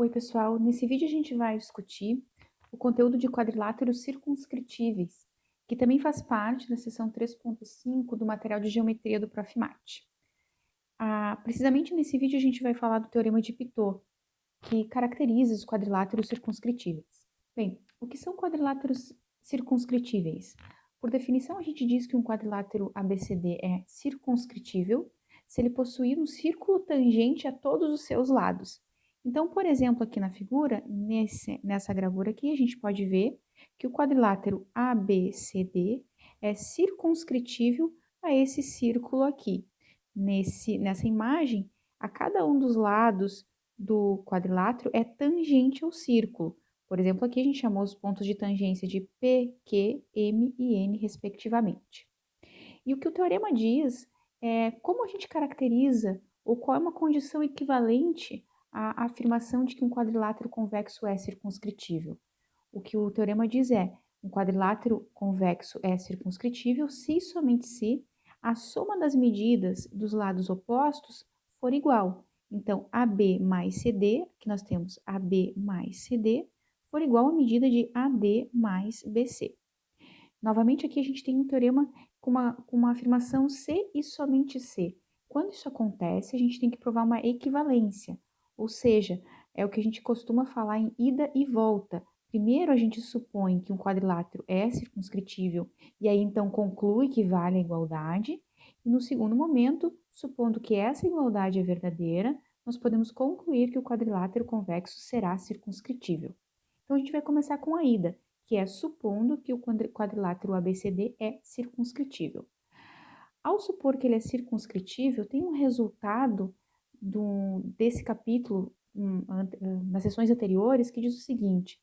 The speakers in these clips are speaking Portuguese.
Oi, pessoal. Nesse vídeo a gente vai discutir o conteúdo de quadriláteros circunscritíveis, que também faz parte da seção 3.5 do material de geometria do Profimate. Precisamente nesse vídeo a gente vai falar do teorema de Pitot, que caracteriza os quadriláteros circunscritíveis. Bem, o que são quadriláteros circunscritíveis? Por definição, a gente diz que um quadrilátero ABCD é circunscritível se ele possuir um círculo tangente a todos os seus lados. Então, por exemplo, aqui na figura, nessa gravura aqui, a gente pode ver que o quadrilátero ABCD é circunscritível a esse círculo aqui. Nessa imagem, a cada um dos lados do quadrilátero é tangente ao círculo. Por exemplo, aqui a gente chamou os pontos de tangência de P, Q, M e N, respectivamente. E o que o teorema diz é como a gente caracteriza ou qual é uma condição equivalente à afirmação de que um quadrilátero convexo é circunscritível. O que o teorema diz é: um quadrilátero convexo é circunscritível se e somente se a soma das medidas dos lados opostos for igual. Então, AB mais CD, que nós temos AB mais CD, for igual à medida de AD mais BC. Novamente, aqui a gente tem um teorema com uma afirmação C e somente C. Quando isso acontece, a gente tem que provar uma equivalência, ou seja, é o que a gente costuma falar em ida e volta. Primeiro, a gente supõe que um quadrilátero é circunscritível e aí então conclui que vale a igualdade. E no segundo momento, supondo que essa igualdade é verdadeira, nós podemos concluir que o quadrilátero convexo será circunscritível. Então, a gente vai começar com a ida, que é supondo que o quadrilátero ABCD é circunscritível. Ao supor que ele é circunscritível, tem um resultado desse capítulo, nas sessões anteriores, que diz o seguinte: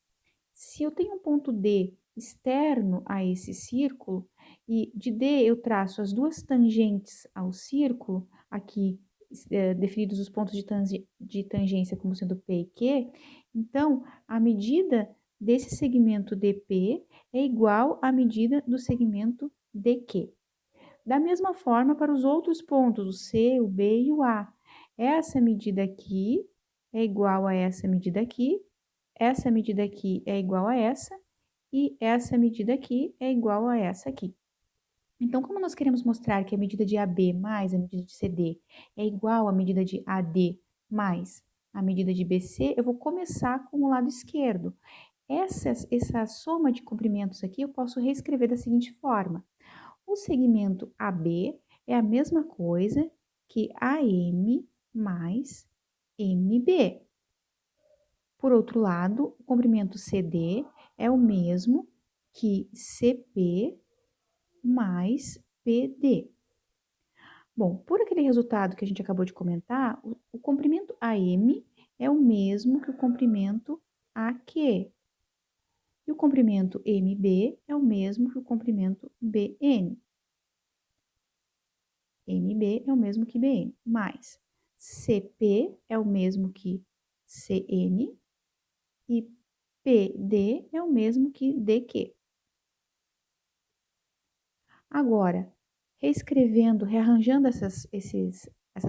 se eu tenho um ponto D externo a esse círculo, e de D eu traço as duas tangentes ao círculo, aqui definidos os pontos de tangência como sendo P e Q, então a medida desse segmento DP é igual à medida do segmento DQ. Da mesma forma para os outros pontos, o C, o B e o A. Essa medida aqui é igual a essa medida aqui é igual a essa, e essa medida aqui é igual a essa aqui. Então, como nós queremos mostrar que a medida de AB mais a medida de CD é igual à medida de AD mais a medida de BC, eu vou começar com o lado esquerdo. Essa soma de comprimentos aqui eu posso reescrever da seguinte forma: o segmento AB é a mesma coisa que AM mais MB. Por outro lado, o comprimento CD é o mesmo que CP mais PD. Bom, por aquele resultado que a gente acabou de comentar, o comprimento AM é o mesmo que o comprimento AQ. E o comprimento MB é o mesmo que o comprimento BN. MB é o mesmo que BN, mais CP é o mesmo que CN e PD é o mesmo que DQ. Agora, reescrevendo, rearranjando essas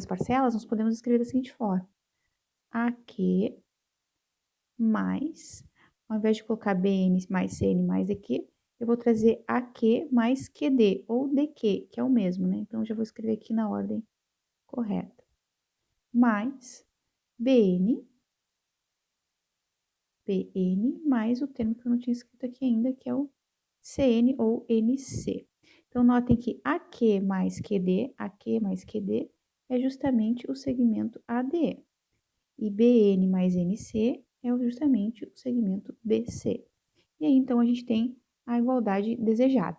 parcelas, nós podemos escrever da seguinte forma: AQ mais, ao invés de colocar BN mais CN mais DQ, eu vou trazer AQ mais QD, ou DQ, que é o mesmo, né? Então, eu já vou escrever aqui na ordem correta. Mais BN mais o termo que eu não tinha escrito aqui ainda, que é o CN ou NC. Então, notem que AQ mais QD é justamente o segmento AD. E BN mais NC é justamente o segmento BC. E aí, então, a gente tem a igualdade desejada.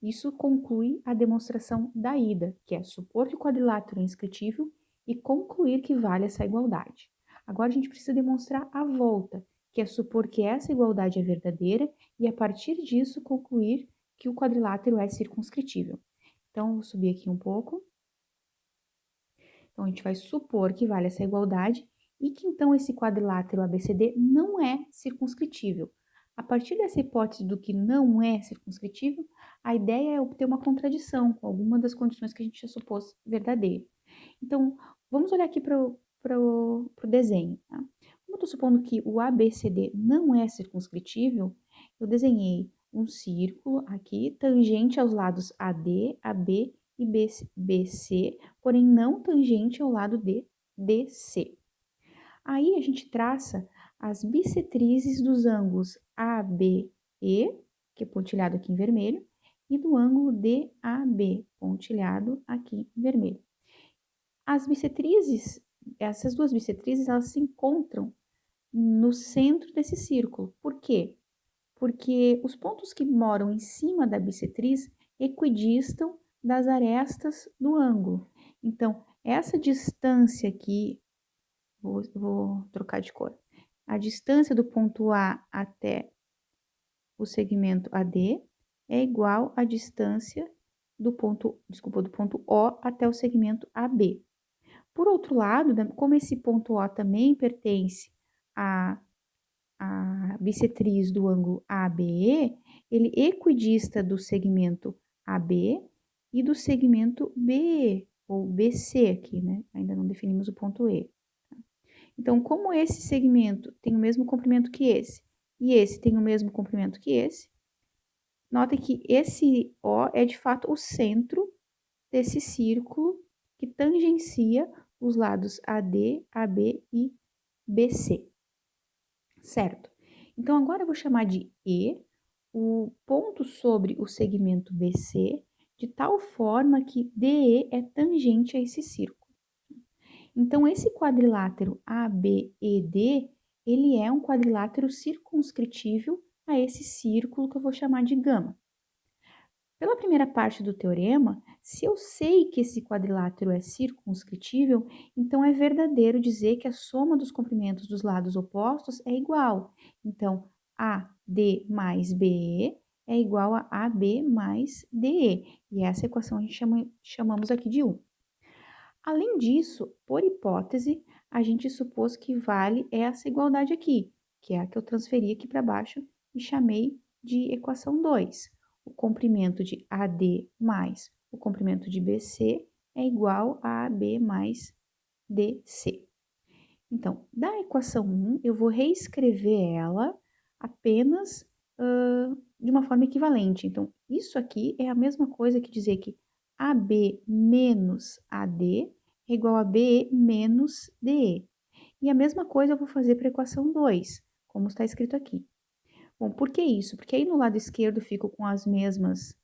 Isso conclui a demonstração da ida, que é supor que o quadrilátero é inscritível e concluir que vale essa igualdade. Agora, a gente precisa demonstrar a volta, que é supor que essa igualdade é verdadeira e, a partir disso, concluir que o quadrilátero é circunscritível. Então, vou subir aqui um pouco. Então, a gente vai supor que vale essa igualdade e que, então, esse quadrilátero ABCD não é circunscritível. A partir dessa hipótese do que não é circunscritível, a ideia é obter uma contradição com alguma das condições que a gente já supôs verdadeira. Então, vamos olhar aqui para o desenho. Tá? eu estou supondo que o ABCD não é circunscritível, eu desenhei um círculo aqui, tangente aos lados AD, AB e BC, porém não tangente ao lado de DC. Aí a gente traça as bissetrizes dos ângulos ABE, que é pontilhado aqui em vermelho, e do ângulo DAB, pontilhado aqui em vermelho. As bissetrizes, essas duas bissetrizes, elas se encontram no centro desse círculo. Por quê? Porque os pontos que moram em cima da bissetriz equidistam das arestas do ângulo. Então, essa distância aqui, vou trocar de cor, a distância do ponto A até o segmento AD é igual à distância do ponto O até o segmento AB. Por outro lado, como esse ponto O também pertence à bissetriz do ângulo ABE, ele equidista do segmento AB e do segmento BE, ou BC aqui, né? Ainda não definimos o ponto E. Então, como esse segmento tem o mesmo comprimento que esse, e esse tem o mesmo comprimento que esse, notem que esse O é de fato o centro desse círculo que tangencia os lados AD, AB e BC. Certo? Então, agora eu vou chamar de E o ponto sobre o segmento BC, de tal forma que DE é tangente a esse círculo. Então, esse quadrilátero ABED, ele é um quadrilátero circunscritível a esse círculo que eu vou chamar de gama. Pela primeira parte do teorema, se eu sei que esse quadrilátero é circunscritível, então é verdadeiro dizer que a soma dos comprimentos dos lados opostos é igual. Então, AD mais BE é igual a AB mais DE. E essa equação a gente chamamos aqui de 1. Além disso, por hipótese, a gente supôs que vale essa igualdade aqui, que é a que eu transferi aqui para baixo e chamei de equação 2. O comprimento de AD mais o comprimento de BC é igual a AB mais DC. Então, da equação 1, eu vou reescrever ela apenas de uma forma equivalente. Então, isso aqui é a mesma coisa que dizer que AB menos AD é igual a BE menos DE. E a mesma coisa eu vou fazer para a equação 2, como está escrito aqui. Bom, por que isso? Porque aí no lado esquerdo fico com as mesmas,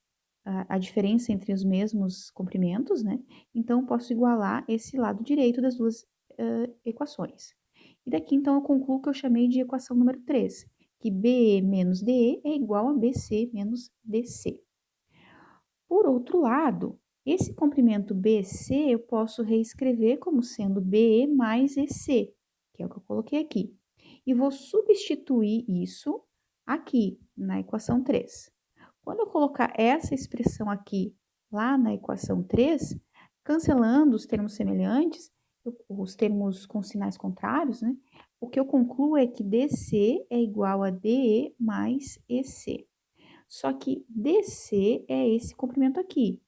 a diferença entre os mesmos comprimentos, né? Então, eu posso igualar esse lado direito das duas equações. E daqui, então, eu concluo que eu chamei de equação número 3, que BE menos DE é igual a BC menos DC. Por outro lado, esse comprimento BC eu posso reescrever como sendo BE mais EC, que é o que eu coloquei aqui. E vou substituir isso aqui na equação 3. Quando eu colocar essa expressão aqui lá na equação 3, cancelando os termos semelhantes, os termos com sinais contrários, né? O que eu concluo é que DC é igual a DE mais EC. Só que DC é esse comprimento aqui,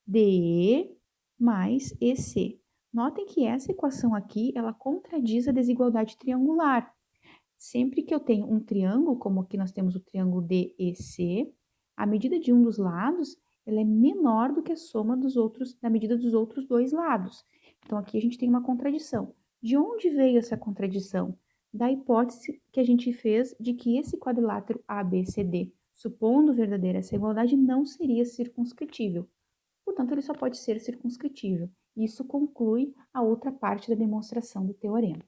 DE mais EC. Notem que essa equação aqui, ela contradiz a desigualdade triangular. Sempre que eu tenho um triângulo, como aqui nós temos o triângulo DEC, a medida de um dos lados, ela é menor do que a soma da medida dos outros dois lados. Então, aqui a gente tem uma contradição. De onde veio essa contradição? Da hipótese que a gente fez de que esse quadrilátero ABCD, supondo verdadeira essa igualdade, não seria circunscritível. Portanto, ele só pode ser circunscritível. Isso conclui a outra parte da demonstração do teorema.